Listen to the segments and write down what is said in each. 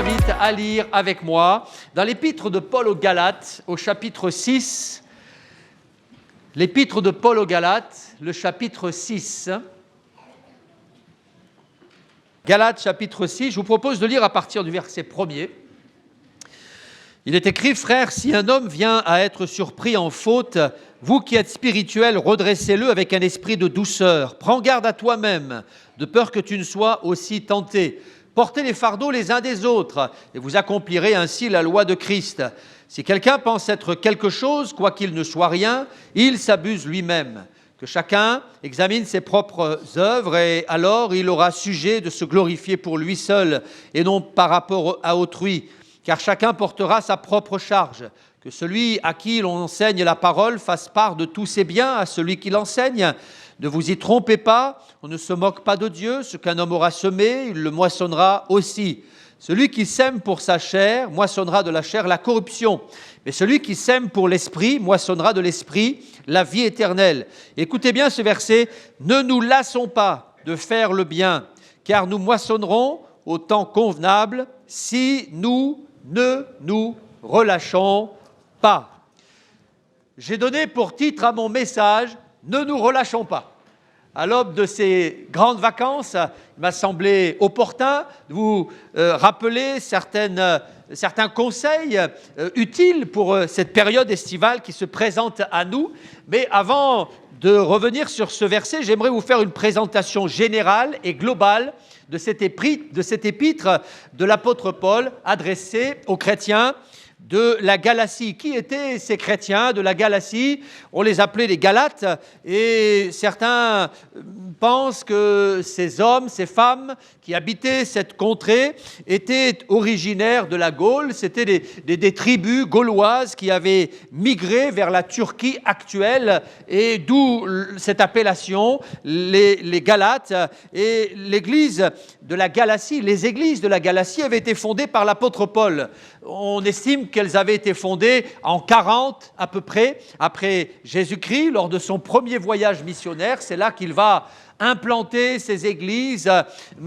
invite à lire avec moi dans l'épître de Paul aux Galates, au chapitre 6. L'épître de Paul aux Galates, le chapitre 6. Galates, chapitre 6, je vous propose de lire à partir du verset 1er. Il est écrit, « Frères, si un homme vient à être surpris en faute, vous qui êtes spirituels, redressez-le avec un esprit de douceur. Prends garde à toi-même, de peur que tu ne sois aussi tenté. Portez les fardeaux les uns des autres, et vous accomplirez ainsi la loi de Christ. Si quelqu'un pense être quelque chose, quoiqu'il ne soit rien, il s'abuse lui-même. Que chacun examine ses propres œuvres, et alors il aura sujet de se glorifier pour lui seul, et non par rapport à autrui. Car chacun portera sa propre charge. Que celui à qui l'on enseigne la parole fasse part de tous ses biens à celui qui l'enseigne. Ne vous y trompez pas, on ne se moque pas de Dieu. Ce qu'un homme aura semé, il le moissonnera aussi. Celui qui sème pour sa chair, moissonnera de la chair la corruption. Mais celui qui sème pour l'esprit, moissonnera de l'esprit la vie éternelle. Écoutez bien ce verset. Ne nous lassons pas de faire le bien, car nous moissonnerons au temps convenable si nous ne nous relâchons pas. J'ai donné pour titre à mon message « Ne nous relâchons pas ». À l'aube de ces grandes vacances, il m'a semblé opportun de vous rappeler certains conseils utiles pour cette période estivale qui se présente à nous. Mais avant de revenir sur ce verset, j'aimerais vous faire une présentation générale et globale de cette épître de l'apôtre Paul adressée aux chrétiens de la Galatie. Qui étaient ces chrétiens de la Galatie? On les appelait les Galates, et certains pensent que ces hommes, ces femmes qui habitaient cette contrée étaient originaires de la Gaule. C'était des tribus gauloises qui avaient migré vers la Turquie actuelle, et d'où cette appellation, les Galates. Et l'église de la Galatie, les églises de la Galatie avaient été fondées par l'apôtre Paul. On estime qu'elles avaient été fondées en 40 à peu près, après Jésus-Christ, lors de son premier voyage missionnaire. C'est là qu'il va implanter ces églises,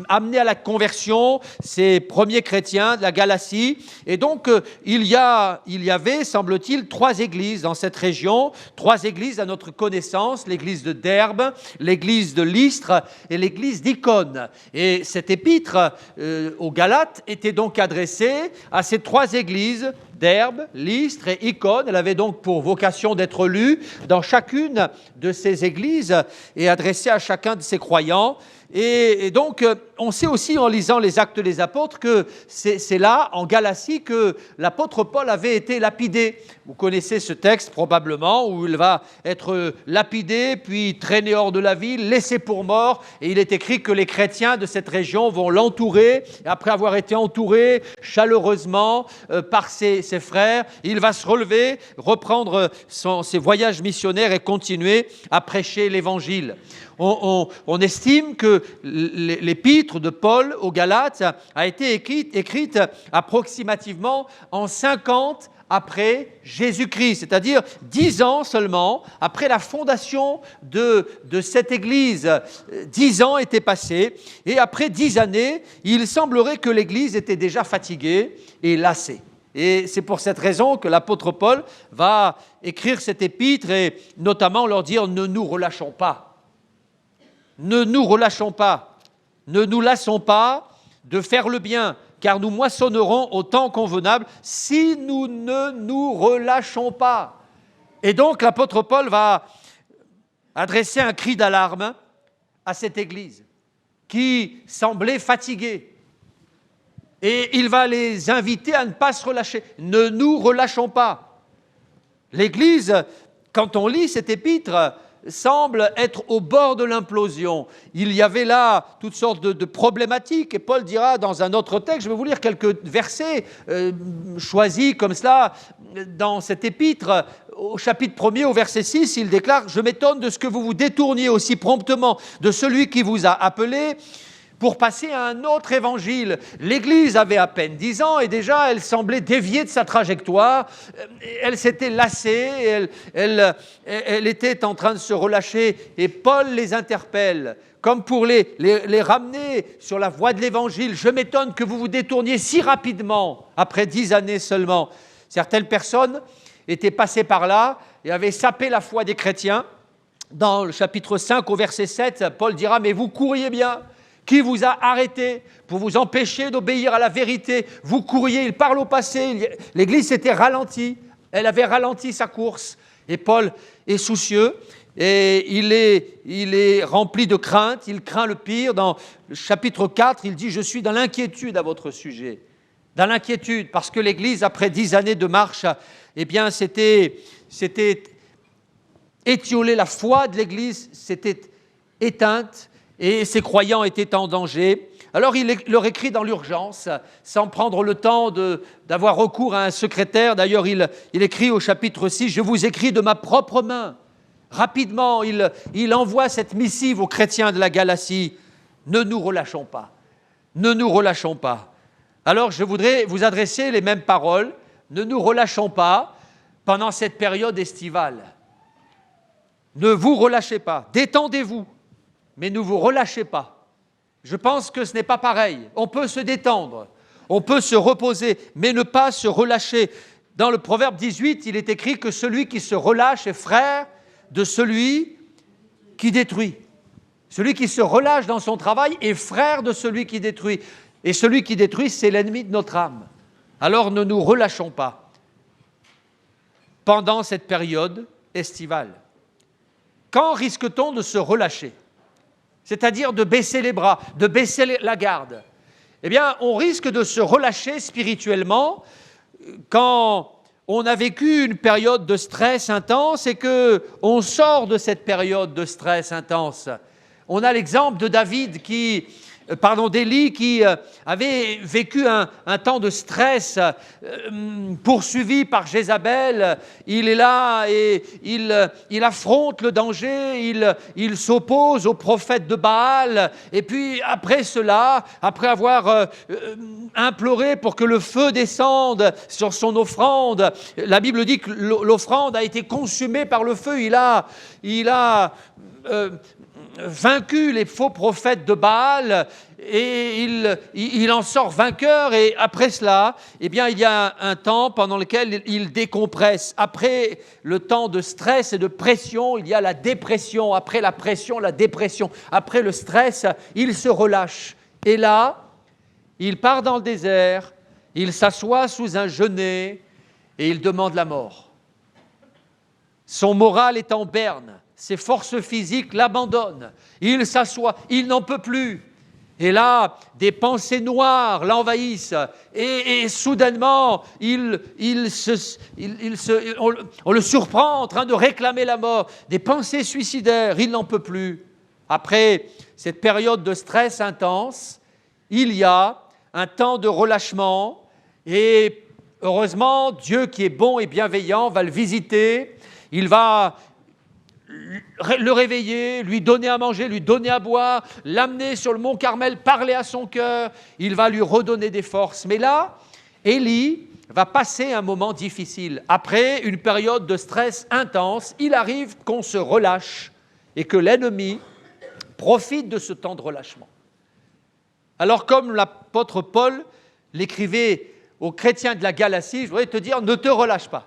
amener à la conversion ces premiers chrétiens de la Galatie. Et donc, il y avait, semble-t-il, 3 églises dans cette région, 3 églises à notre connaissance, l'église de Derbe, l'église de Lystre et l'église d'Icône. Et cette épître aux Galates était donc adressée à ces 3 églises, Derbe, Lystre et Icône. Elle avait donc pour vocation d'être lue dans chacune de ces églises et adressée à chacun de ses croyants. Et donc, on sait aussi en lisant les Actes des Apôtres que c'est là, en Galatie, que l'apôtre Paul avait été lapidé. Vous connaissez ce texte probablement, où il va être lapidé, puis traîné hors de la ville, laissé pour mort. Et il est écrit que les chrétiens de cette région vont l'entourer. Et après avoir été entouré chaleureusement par ses frères, il va se relever, reprendre ses voyages missionnaires et continuer à prêcher l'Évangile. On estime que l'épître de Paul aux Galates a été écrite approximativement en 50 après Jésus-Christ, c'est-à-dire 10 ans seulement après la fondation de cette église. 10 ans étaient passés, et après 10 années, il semblerait que l'église était déjà fatiguée et lassée. Et c'est pour cette raison que l'apôtre Paul va écrire cette épître et notamment leur dire « Ne nous relâchons pas ». Ne nous relâchons pas, ne nous lassons pas de faire le bien, car nous moissonnerons au temps convenable si nous ne nous relâchons pas. Et donc l'apôtre Paul va adresser un cri d'alarme à cette église qui semblait fatiguée. Et il va les inviter à ne pas se relâcher. Ne nous relâchons pas. L'église, quand on lit cette épître, semble être au bord de l'implosion. Il y avait là toutes sortes de problématiques, et Paul dira dans un autre texte, je vais vous lire quelques versets choisis comme cela dans cette épître, au chapitre 1er, au verset 6, il déclare « Je m'étonne de ce que vous vous détourniez aussi promptement de celui qui vous a appelé pour passer à un autre évangile. L'Église avait à peine 10 ans et déjà elle semblait déviée de sa trajectoire. Elle s'était lassée, elle était en train de se relâcher et Paul les interpelle comme pour les ramener sur la voie de l'Évangile. Je m'étonne que vous vous détourniez si rapidement, après 10 années seulement. Certaines personnes étaient passées par là et avaient sapé la foi des chrétiens. Dans le chapitre 5 au verset 7, Paul dira « Mais vous couriez bien, qui vous a arrêté pour vous empêcher d'obéir à la vérité? Vous couriez, il parle au passé, l'Église s'était ralentie, elle avait ralenti sa course. Et Paul est soucieux et il est rempli de crainte, il craint le pire. Dans le chapitre 4, il dit « Je suis dans l'inquiétude à votre sujet ». Dans l'inquiétude, parce que l'Église, après 10 années de marche, eh bien, c'était étiolé, la foi de l'Église s'était éteinte et ses croyants étaient en danger. Alors il leur écrit dans l'urgence, sans prendre le temps d'avoir recours à un secrétaire. D'ailleurs, il écrit au chapitre 6, « Je vous écris de ma propre main ». Rapidement, il envoie cette missive aux chrétiens de la Galatie. Ne nous relâchons pas, ne nous relâchons pas. Alors je voudrais vous adresser les mêmes paroles. Ne nous relâchons pas pendant cette période estivale. Ne vous relâchez pas, détendez-vous, mais ne vous relâchez pas. Je pense que ce n'est pas pareil. On peut se détendre, on peut se reposer, mais ne pas se relâcher. Dans le Proverbe 18, il est écrit que celui qui se relâche est frère de celui qui détruit. Celui qui se relâche dans son travail est frère de celui qui détruit. Et celui qui détruit, c'est l'ennemi de notre âme. Alors ne nous relâchons pas pendant cette période estivale. Quand risque-t-on de se relâcher? C'est-à-dire de baisser les bras, de baisser la garde. Eh bien, on risque de se relâcher spirituellement quand on a vécu une période de stress intense et qu'on sort de cette période de stress intense. On a l'exemple de d'Élie qui avait vécu un temps de stress poursuivi par Jézabel. Il est là et il affronte le danger, il s'oppose aux prophètes de Baal. Et puis après cela, après avoir imploré pour que le feu descende sur son offrande, la Bible dit que l'offrande a été consumée par le feu. Il a vaincu les faux prophètes de Baal et il en sort vainqueur. Et après cela, eh bien, il y a un temps pendant lequel il décompresse. Après le temps de stress et de pression, il y a la dépression. Après la pression, la dépression. Après le stress, il se relâche. Et là, il part dans le désert, il s'assoit sous un genêt et il demande la mort. Son moral est en berne. Ses forces physiques l'abandonnent. Il s'assoit, il n'en peut plus. Et là, des pensées noires l'envahissent. Et soudainement, on le surprend en train de réclamer la mort. Des pensées suicidaires, il n'en peut plus. Après cette période de stress intense, il y a un temps de relâchement. Et heureusement, Dieu qui est bon et bienveillant va le visiter. Il va le réveiller, lui donner à manger, lui donner à boire, l'amener sur le mont Carmel, parler à son cœur, il va lui redonner des forces. Mais là, Élie va passer un moment difficile. Après une période de stress intense, il arrive qu'on se relâche et que l'ennemi profite de ce temps de relâchement. Alors comme l'apôtre Paul l'écrivait aux chrétiens de la Galatie, je voudrais te dire, ne te relâche pas.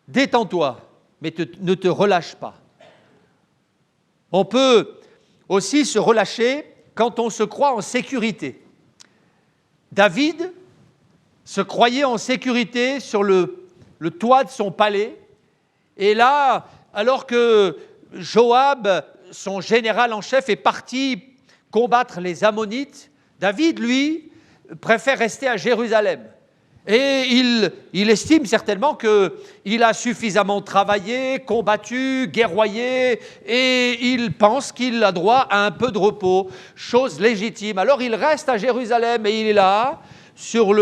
Détends-toi, mais ne te relâche pas. On peut aussi se relâcher quand on se croit en sécurité. David se croyait en sécurité sur le toit de son palais. Et là, alors que Joab, son général en chef, est parti combattre les Ammonites, David, lui, préfère rester à Jérusalem. Et il estime certainement qu'il a suffisamment travaillé, combattu, guerroyé, et il pense qu'il a droit à un peu de repos, chose légitime. Alors il reste à Jérusalem et il est là, sur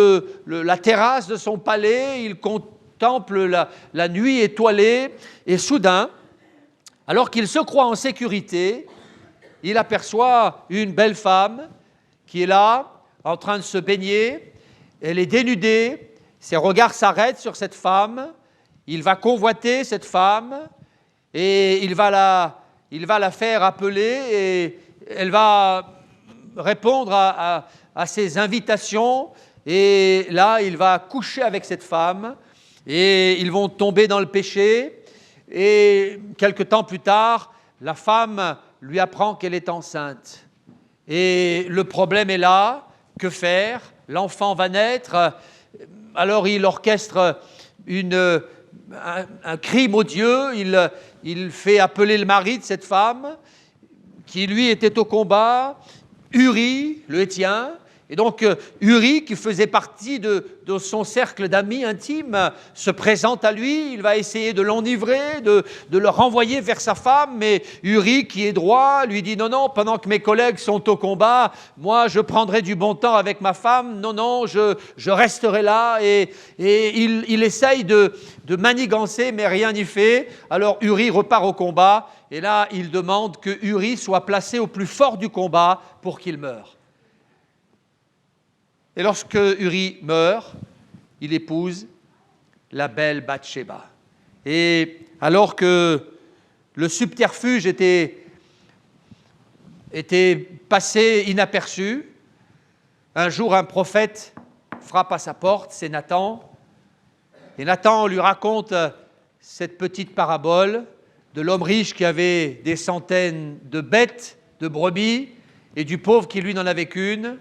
la terrasse de son palais, il contemple la nuit étoilée, et soudain, alors qu'il se croit en sécurité, il aperçoit une belle femme qui est là, en train de se baigner. Elle est dénudée, ses regards s'arrêtent sur cette femme. Il va convoiter cette femme et il va la faire appeler et elle va répondre à ses invitations. Et là, il va coucher avec cette femme et ils vont tomber dans le péché. Et quelque temps plus tard, la femme lui apprend qu'elle est enceinte. Et le problème est là, que faire? L'enfant va naître, alors il orchestre un crime odieux, il fait appeler le mari de cette femme, qui lui était au combat, Uri, le Héthien. Et donc Uri, qui faisait partie de son cercle d'amis intimes, se présente à lui, il va essayer de l'enivrer, de le renvoyer vers sa femme, mais Uri, qui est droit, lui dit non, pendant que mes collègues sont au combat, moi je prendrai du bon temps avec ma femme, non, je resterai là, et il essaye de manigancer, mais rien n'y fait. Alors Uri repart au combat, et là il demande que Uri soit placé au plus fort du combat pour qu'il meure. Et lorsque Uri meurt, il épouse la belle Bathsheba. Et alors que le subterfuge était passé inaperçu, un jour un prophète frappe à sa porte, c'est Nathan. Et Nathan lui raconte cette petite parabole de l'homme riche qui avait des centaines de bêtes, de brebis, et du pauvre qui lui n'en avait qu'une.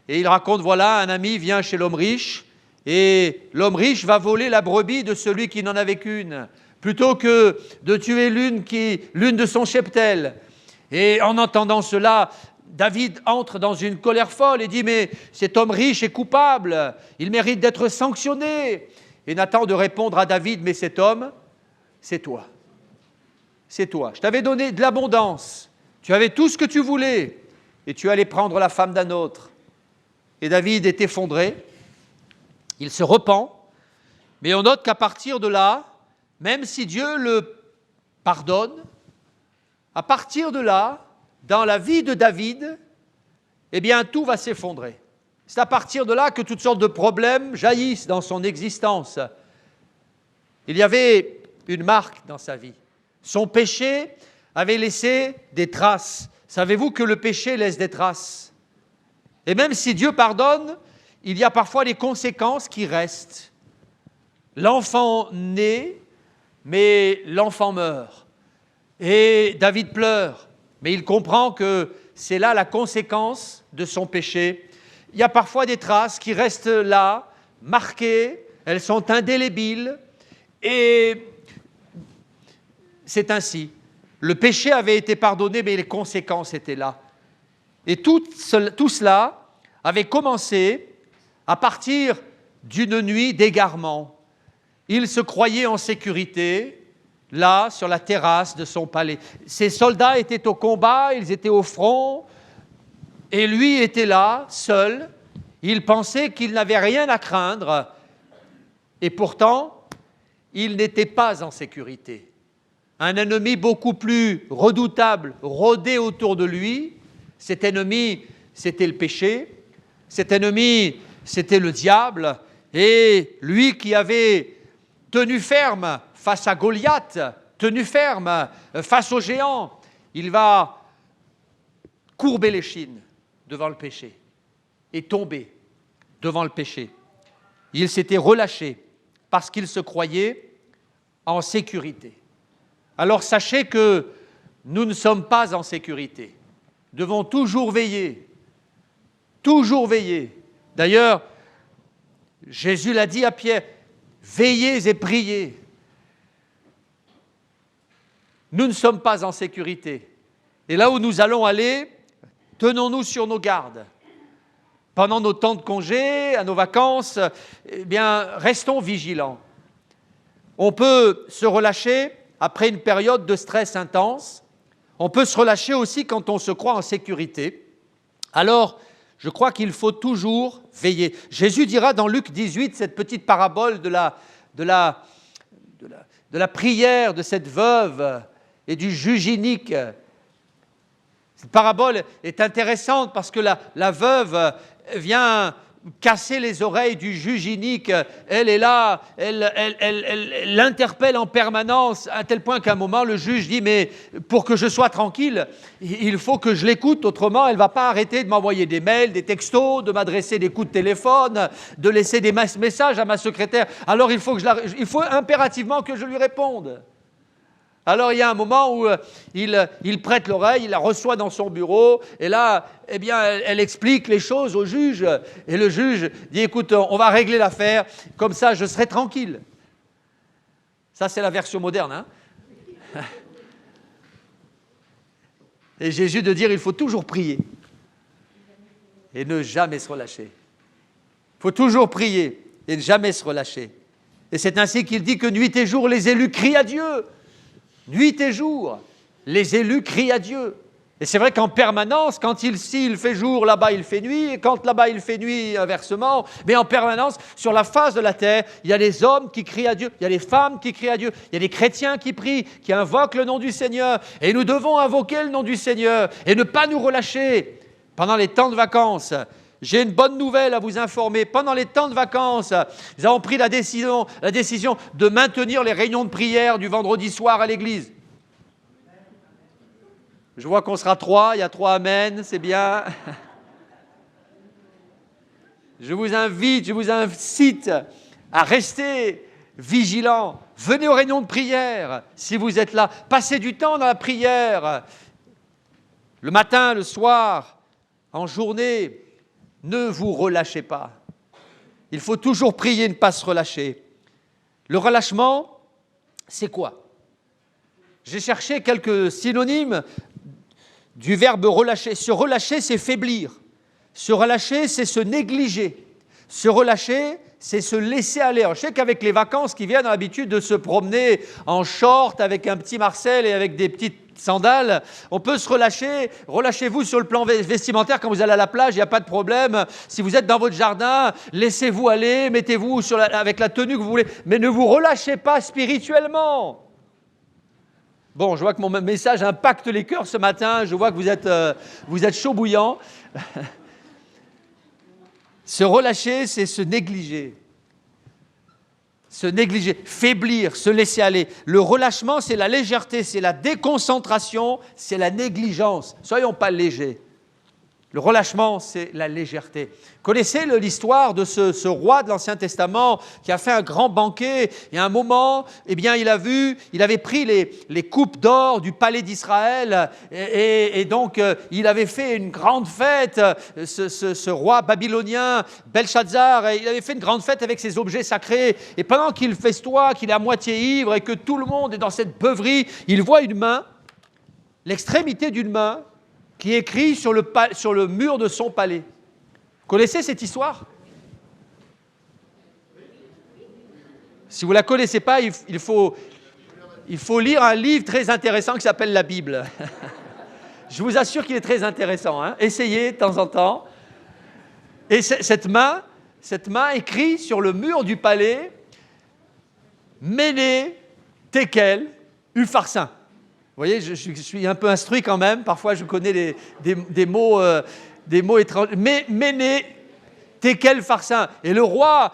Et il raconte, voilà, un ami vient chez l'homme riche, et l'homme riche va voler la brebis de celui qui n'en avait qu'une, plutôt que de tuer l'une de son cheptel. Et en entendant cela, David entre dans une colère folle et dit, mais cet homme riche est coupable, il mérite d'être sanctionné. Et Nathan de répondre à David, mais cet homme, c'est toi. C'est toi. Je t'avais donné de l'abondance, tu avais tout ce que tu voulais, et tu allais prendre la femme d'un autre. Et David est effondré, il se repent, mais on note qu'à partir de là, même si Dieu le pardonne, à partir de là, dans la vie de David, eh bien tout va s'effondrer. C'est à partir de là que toutes sortes de problèmes jaillissent dans son existence. Il y avait une marque dans sa vie. Son péché avait laissé des traces. Savez-vous que le péché laisse des traces ? Et même si Dieu pardonne, il y a parfois des conséquences qui restent. L'enfant naît, mais l'enfant meurt. Et David pleure, mais il comprend que c'est là la conséquence de son péché. Il y a parfois des traces qui restent là, marquées, elles sont indélébiles, et c'est ainsi. Le péché avait été pardonné, mais les conséquences étaient là. Et tout cela avait commencé à partir d'une nuit d'égarement. Il se croyait en sécurité, là, sur la terrasse de son palais. Ses soldats étaient au combat, ils étaient au front, et lui était là, seul. Il pensait qu'il n'avait rien à craindre, et pourtant, il n'était pas en sécurité. Un ennemi beaucoup plus redoutable rôdait autour de lui. Cet ennemi, c'était le péché. Cet ennemi, c'était le diable. Et lui qui avait tenu ferme face à Goliath, tenu ferme face au géant, il va courber l'échine devant le péché et tomber devant le péché. Il s'était relâché parce qu'il se croyait en sécurité. Alors sachez que nous ne sommes pas en sécurité. Nous devons toujours veiller. Toujours veiller. D'ailleurs, Jésus l'a dit à Pierre, veillez et priez. Nous ne sommes pas en sécurité. Et là où nous allons aller, tenons-nous sur nos gardes. Pendant nos temps de congé, à nos vacances, eh bien, restons vigilants. On peut se relâcher après une période de stress intense. On peut se relâcher aussi quand on se croit en sécurité. Alors, je crois qu'il faut toujours veiller. Jésus dira dans Luc 18, cette petite parabole de la prière de cette veuve et du juge inique. Cette parabole est intéressante parce que la veuve vient casser les oreilles du juge inique. Elle est là, elle l'interpelle en permanence, à tel point qu'à un moment, le juge dit « Mais pour que je sois tranquille, il faut que je l'écoute, autrement, elle ne va pas arrêter de m'envoyer des mails, des textos, de m'adresser des coups de téléphone, de laisser des messages à ma secrétaire. Alors il faut impérativement que je lui réponde. » Alors il y a un moment où il prête l'oreille, il la reçoit dans son bureau, et là, eh bien, elle explique les choses au juge, et le juge dit « Écoute, on va régler l'affaire, comme ça je serai tranquille. » Ça, c'est la version moderne, hein. Et Jésus de dire « Il faut toujours prier et ne jamais se relâcher. » Il faut toujours prier et ne jamais se relâcher. Et c'est ainsi qu'il dit que nuit et jour, les élus crient à Dieu. Nuit et jour, les élus crient à Dieu. Et c'est vrai qu'en permanence, quand ici il fait jour, là-bas il fait nuit, et quand là-bas il fait nuit, inversement, mais en permanence, sur la face de la terre, il y a les hommes qui crient à Dieu, il y a les femmes qui crient à Dieu, il y a les chrétiens qui prient, qui invoquent le nom du Seigneur. Et nous devons invoquer le nom du Seigneur et ne pas nous relâcher pendant les temps de vacances. J'ai une bonne nouvelle à vous informer. Pendant les temps de vacances, nous avons pris la décision de maintenir les réunions de prière du vendredi soir à l'église. Je vois qu'on sera 3, il y a 3 amens, c'est bien. Je vous incite à rester vigilants. Venez aux réunions de prière si vous êtes là. Passez du temps dans la prière. Le matin, le soir, en journée. Ne vous relâchez pas. Il faut toujours prier, ne pas se relâcher. Le relâchement, c'est quoi? J'ai cherché quelques synonymes du verbe relâcher. Se relâcher, c'est faiblir. Se relâcher, c'est se négliger. Se relâcher, c'est se laisser aller. Alors, je sais qu'avec les vacances qui viennent, on a l'habitude de se promener en short avec un petit Marcel et avec des petites sandales, on peut se relâcher. Relâchez-vous sur le plan vestimentaire quand vous allez à la plage, il n'y a pas de problème. Si vous êtes dans votre jardin, laissez-vous aller, mettez-vous avec la tenue que vous voulez, mais ne vous relâchez pas spirituellement. Bon, je vois que mon message impacte les cœurs ce matin, je vois que vous êtes chaud bouillant. Se relâcher, c'est se négliger. Se négliger, faiblir, se laisser aller. Le relâchement, c'est la légèreté, c'est la déconcentration, c'est la négligence. Soyons pas légers. Le relâchement, c'est la légèreté. Connaissez l'histoire de ce roi de l'Ancien Testament qui a fait un grand banquet et à un moment, eh bien, il avait pris les coupes d'or du palais d'Israël et donc il avait fait une grande fête, ce roi babylonien, Belshazzar, il avait fait une grande fête avec ses objets sacrés et pendant qu'il festoie, qu'il est à moitié ivre et que tout le monde est dans cette beuverie, il voit une main, l'extrémité d'une main, qui écrit sur le mur de son palais. Vous connaissez cette histoire? Si vous ne la connaissez pas, il faut lire un livre très intéressant qui s'appelle la Bible. Je vous assure qu'il est très intéressant. Hein. Essayez de temps en temps. Et cette main écrit sur le mur du palais « Méné, Tekel, Upharsin ». Vous voyez, je suis un peu instruit quand même. Parfois, je connais des mots étrangers. Mais Méné, Tekel, Upharsin. Et le roi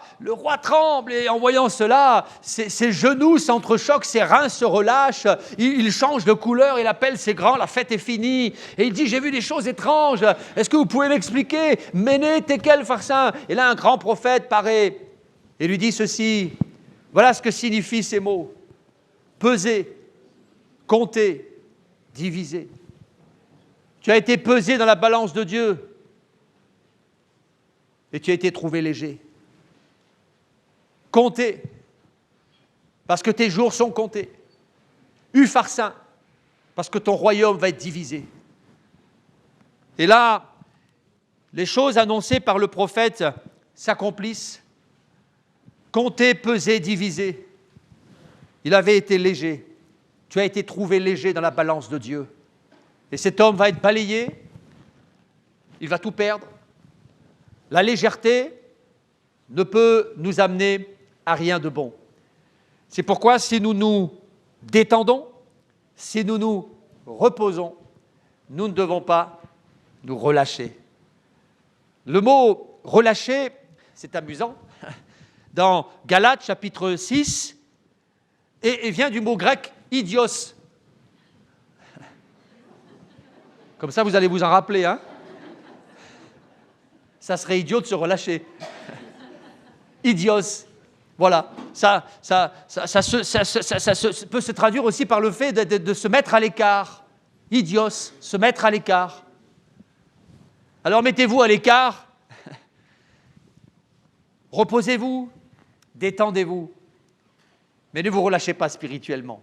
tremble. Et en voyant cela, ses genoux s'entrechoquent, ses reins se relâchent. Il change de couleur. Il appelle c'est grand, la fête est finie. Et il dit, j'ai vu des choses étranges. Est-ce que vous pouvez m'expliquer? Méné, Tekel, Upharsin. Et là, un grand prophète paraît et lui dit ceci. Voilà ce que signifient ces mots. Peser. Compter, diviser. Tu as été pesé dans la balance de Dieu et tu as été trouvé léger. Compter, parce que tes jours sont comptés. Upharsin, parce que ton royaume va être divisé. Et là, les choses annoncées par le prophète s'accomplissent. Compter, peser, diviser. Il avait été léger. Tu as été trouvé léger dans la balance de Dieu. Et cet homme va être balayé, il va tout perdre. La légèreté ne peut nous amener à rien de bon. C'est pourquoi si nous nous détendons, si nous nous reposons, nous ne devons pas nous relâcher. Le mot « relâcher », c'est amusant, dans Galates chapitre 6, et vient du mot grec « idios ». Comme ça, vous allez vous en rappeler, hein? Ça serait idiot de se relâcher. Idios. Voilà. Ça peut se traduire aussi par le fait de se mettre à l'écart. Idios, se mettre à l'écart. Alors mettez-vous à l'écart. Reposez-vous. Détendez-vous. Mais ne vous relâchez pas spirituellement.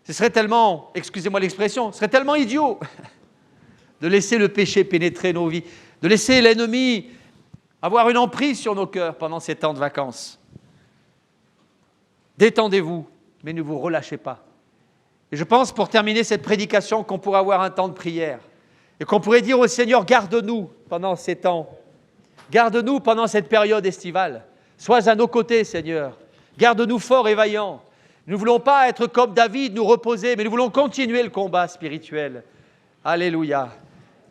Ce serait tellement, excusez-moi l'expression, ce serait tellement idiot de laisser le péché pénétrer nos vies, de laisser l'ennemi avoir une emprise sur nos cœurs pendant ces temps de vacances. Détendez-vous, mais ne vous relâchez pas. Et je pense, pour terminer cette prédication, qu'on pourrait avoir un temps de prière et qu'on pourrait dire au Seigneur, garde-nous pendant ces temps. Garde-nous pendant cette période estivale. Sois à nos côtés, Seigneur. Garde-nous forts et vaillants. Nous ne voulons pas être comme David, nous reposer, mais nous voulons continuer le combat spirituel. Alléluia.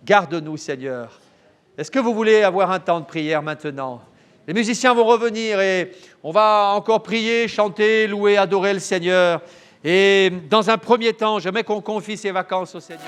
Garde-nous, Seigneur. Est-ce que vous voulez avoir un temps de prière maintenant? Les musiciens vont revenir et on va encore prier, chanter, louer, adorer le Seigneur. Et dans un premier temps, j'aimerais qu'on confie ces vacances au Seigneur.